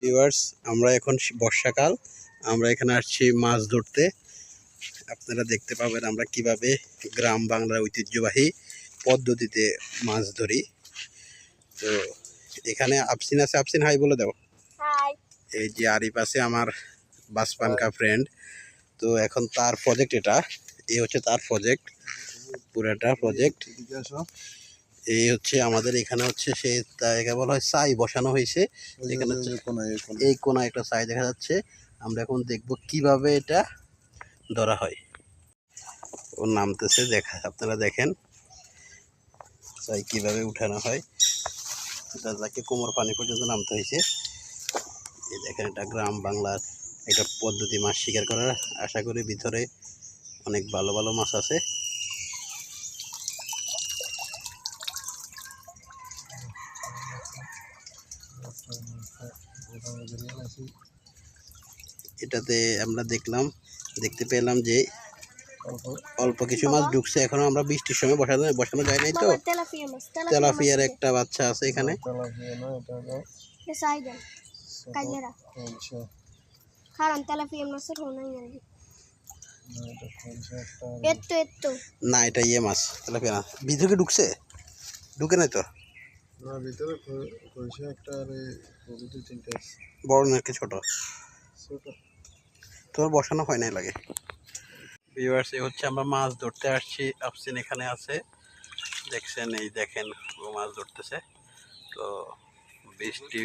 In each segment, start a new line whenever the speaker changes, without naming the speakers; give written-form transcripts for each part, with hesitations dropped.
Viewers, আমরা এখন বর্ষাকাল, আমরা এখানে আসছি মাছ ধরতে। আপনারা দেখতে পাবেন আমরা কিভাবে গ্রাম বাংলার ঐতিহ্যবাহী পদ্ধতিতে মাছ ধরি। তো এখানে আফসিন আছে, আফসিন হাই বলে দাও।
হাই।
এই যে আরিফ আছে আমার বাসপানকা ফ্রেন্ড। তো এখন তার প্রজেক্ট এটা, এই হচ্ছে তার প্রজেক্ট, পুরাটা প্রজেক্ট। এই হচ্ছে আমাদের এখানে হচ্ছে সে জায়গা বলা হয় ছাই বসানো হয়েছে। এখানে এই কোনায় একটা ছাই দেখা যাচ্ছে। আমরা এখন দেখব কিভাবে এটা ধরা হয়। ও নামতেছে, দেখা আপনারা দেখেন ছাই কিভাবে উঠানো হয়। এটা যাকে কোমর পানি পর্যন্ত নামতে হয়েছে। এই দেখেন, এটা গ্রাম বাংলার একটা পদ্ধতি মাছ শিকার করার। আশা করি ভিতরে অনেক ভালো ভালো মাছ আছে। এটাতে আমরা দেখতে পেলাম যে অল্প কিছু মাছ ঢুকছে। এখনো আমরা বৃষ্টির সময় বসানো যায় নাই তো। তেলাপিয়ার একটা বাচ্চা আছে এখানে। না, এটা ইয়ে মাছ, তেলাপিয়া না। ভিতরে ঢুকছে? ঢুকে নাই তো। বড় নাকি ছোট? তোর বসানো হয় নাই লাগে। ভিউয়ার্স, এই হচ্ছে আমরা মাছ ধরতে আসছি। আফসিন এখানে আছে, দেখছেন, এই দেখেন ও মাছ ধরতেছে। তো বৃষ্টি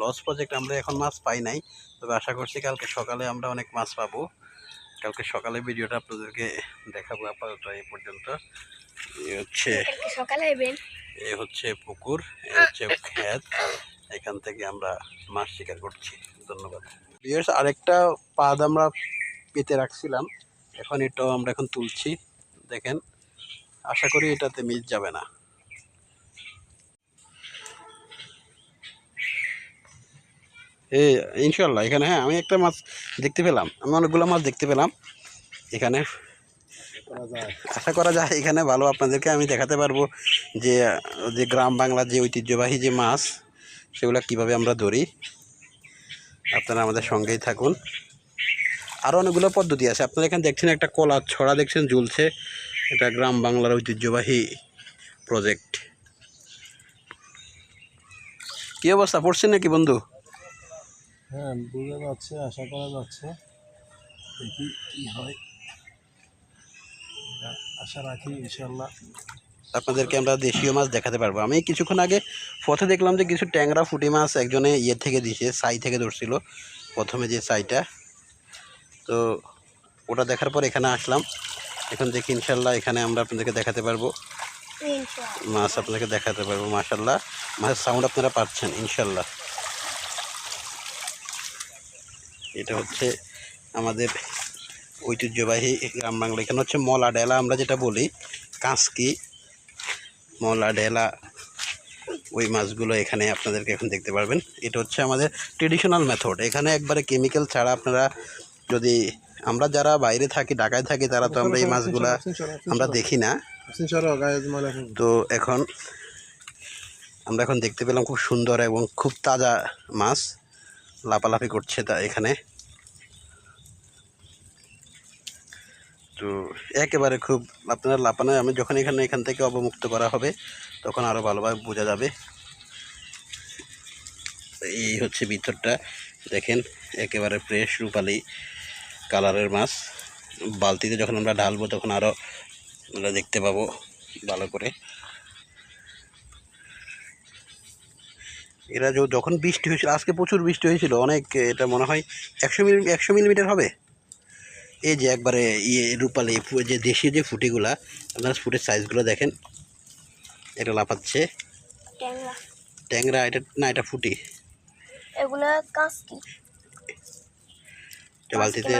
লস প্রজেক্ট, আমরা এখন মাছ পাই নাই, তবে আশা করছি কালকে সকালে আমরা অনেক মাছ পাবো। কালকে সকালে ভিডিওটা আপনাদেরকে দেখাবো। আপাতত এই পর্যন্ত। এই হচ্ছে পুকুর, এই হচ্ছে ক্ষেত, এখান থেকে আমরা মাছ শিকার করছি। ধন্যবাদ। ভিউয়ার্স, আরেকটা পাদ আমরা পেতে রাখছিলাম, এখন এটাও আমরা এখন তুলছি। দেখেন, আশা করি এটাতে মিস যাবে না। ইনশাল্লাহ এখানে, হ্যাঁ, আমি একটা মাছ দেখতে পেলাম, আমি অনেকগুলো মাছ দেখতে পেলাম এখানে। আশা করা যায় এখানে ভালো আপনাদেরকে আমি দেখাতে পারবো যে যে গ্রাম বাংলার যে ঐতিহ্যবাহী যে মাছ, সেগুলো কিভাবে আমরা ধরি। আপনারা আমাদের সঙ্গেই থাকুন। আরও অনেকগুলো পদ্ধতি আছে। আপনারা এখানে দেখছেন একটা কলার ছড়া দেখছেন ঝুলছে, এটা গ্রাম বাংলার ঐতিহ্যবাহী প্রজেক্ট। কি অবস্থা, পড়ছেন নাকি বন্ধু?
হ্যাঁ, বোঝা যাচ্ছে, আশা করা যাচ্ছে, দেখি কি হয়, আশা রাখি ইনশাল্লাহ
আপনাদেরকে আমরা দেশীয় মাছ দেখাতে পারবো। আমি কিছুক্ষণ আগে পথে দেখলাম যে কিছু ট্যাংরা ফুটি মাছ একজনে ইয়ে থেকে দিছে, ছাই থেকে ধরছিল প্রথমে যে ছাইটা। তো ওটা দেখার পর এখানে আসলাম। এখন দেখি ইনশাল্লাহ এখানে আমরা আপনাদেরকে দেখাতে পারবো মাছ, আপনাদেরকে দেখাতে পারবো। মাশাল্লাহ, মাছের সাউন্ড আপনারা পাচ্ছেন ইনশাল্লাহ। এটা হচ্ছে আমাদের ঐতিহ্যবাহী গ্রাম বাংলা। এখানে হচ্ছে মলা ডেলা আমরা যেটা বলি, কাঁচকি, মলা ডেলা, ওই মাছগুলো এখানে আপনাদেরকে এখন দেখতে পারবেন। এটা হচ্ছে আমাদের ট্রেডিশনাল মেথড। এখানে একবারে কেমিক্যাল ছাড়া আপনারা, যদি আমরা যারা বাইরে থাকি, ঢাকায় থাকি, তারা তো আমরা এই মাছগুলা আমরা দেখি না। তো আমরা এখন দেখতে পেলাম খুব সুন্দর এবং খুব তাজা মাছ লাফালাফি করছে তা এখানে। তো একেবারে খুব আপনারা লাফানো, আমি যখন এখান থেকে অবমুক্ত করা হবে তখন আরও ভালোভাবে বোঝা যাবে। এই হচ্ছে ভিতরটা, দেখেন একেবারে ফ্রেশ রূপালি কালারের মাছ। বালতিতে যখন আমরা ঢালবো তখন আরও আমরা দেখতে পাবো ভালো করে। এরা যখন বৃষ্টি হয়েছিল, আজকে প্রচুর বৃষ্টি হয়েছিল অনেক, এটা মনে হয় 100 মিলিমিটার হবে। এই যে একবারে ইয়ে রূপালি যে দেশীয় যে ফুটিগুলা, আপনার ফুটের সাইজগুলো দেখেন। এটা লাফাচ্ছে ট্যাংরা, এটা না, এটা ফুটি।
এগুলা কাঁচকি,
বালতিতে,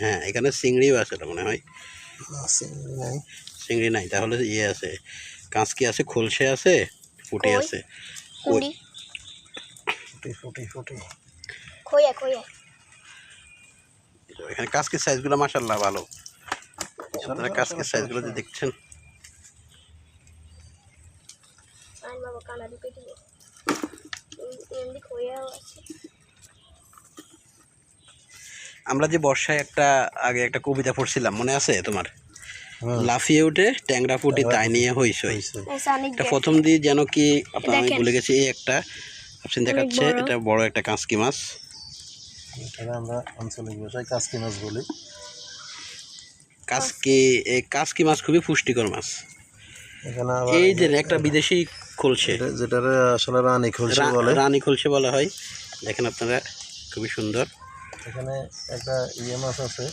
হ্যাঁ, এখানে চিংড়িও আছে এটা মনে হয়। চিংড়ি নাই, তাহলে ইয়ে আছে, কাঁচকি আছে, খোলসে আছে, ফুটি আছে। এখানে কাঁচকির সাইজগুলো মাশাআল্লাহ ভালো। আপনারা কাঁচকির সাইজগুলো যে দেখছেন,
আছে।
আমরা যে বর্ষায় আগে একটা কবিতা পড়ছিলাম, মনে আছে তোমার?
হ্যাঁ
লাফিয়ে উঠে ট্যাংরা ফুটি তাই নিয়ে হইসই।
হয়েছে।
অনেক
এটা প্রথম দিয়ে যেন কি আপনার, আমি
দেখেন।
ভুলে গেছি, এই একটা অপশন দেখাচ্ছে,
বড়।
এটা বড় একটা কাঁচকি মাছ।
এখানে আমরা আঞ্চলিক ভাষায় কাসকি মাছ বলি।
এই কাঁচকি মাছ খুবই পুষ্টিকর মাছ।
এখানে আবার
এই যে একটা বিদেশি খোলসে,
যেটারে আসলে রানী খলসি বলে।
রানী খোলসে বলা হয়। দেখেন আপনারা, খুবই সুন্দর।
এখানে একটা মাছ আছে,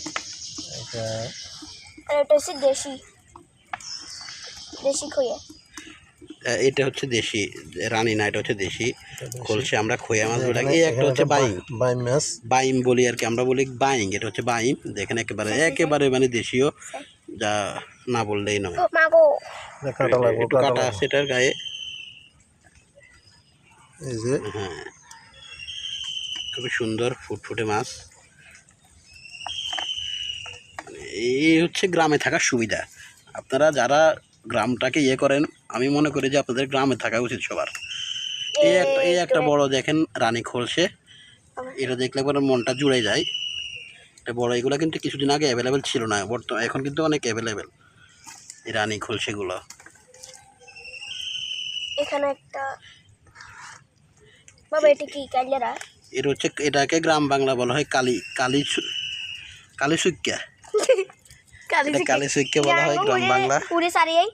এটা
আর এটা হচ্ছে দেশি দেশি খইয়া।
এটা হচ্ছে দেশি রানী না, এটা হচ্ছে দেশি
দেশি।
খোলসে, আমরা খোয়া মাছ বলি।
এখানে-
এই একটা
এখানে
হচ্ছে বাইং,
বাইম মাছ।
বাইম বলি আর কি, আমরা বলি বাইং, এটা হচ্ছে বাইম। দেখেন একেবারে মানে দেশীয়, যা না বললেই নয়।
ও মা গো,
এটা কাটা লাগবে,
একটু কাটা আছে এটার গায়ে।
এই যে
হ্যাঁ, খুবই সুন্দর ফুটফুটে মাছ। এই হচ্ছে গ্রামে থাকার সুবিধা। আপনারা যারা গ্রামটাকে করেন, আমি মনে করি যে আপনাদের গ্রামে থাকা উচিত সবার। এই একটা বড় দেখেন রানী খোলসে, এটা দেখলে পরে মনটা জুড়ে যায়। এটা বড়, এগুলো কিন্তু কিছুদিন আগে অ্যাভেলেবেল ছিল না, বর্তমানে এখন কিন্তু অনেক অ্যাভেলেবেল এই রানী খোলসেগুলো।
এখানে একটা বাবা, এটা কি কাইলেরা?
এটা হচ্ছে, এটাকে গ্রাম বাংলা বলা হয় কালী সুক্কা। এটা কালী সুক্কা বলা হয় গ্রাম বাংলা।
পুরি সারিয়াই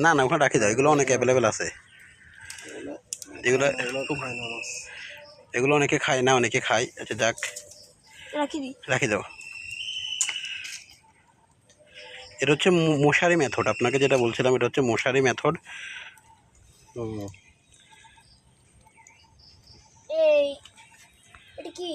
না না, ওখানে রাখি দাও, এগুলো অনেক অ্যাভেলেবেল আছে। এগুলো এগুলো অনেকে খায় না, অনেকে খায়। আচ্ছা যাক,
রাখি দি।
রাখি দাও। এটা হচ্ছে মশারি মেথড, আপনাকে যেটা বলছিলাম, এটা হচ্ছে মশারি মেথড।
এই এটা কি?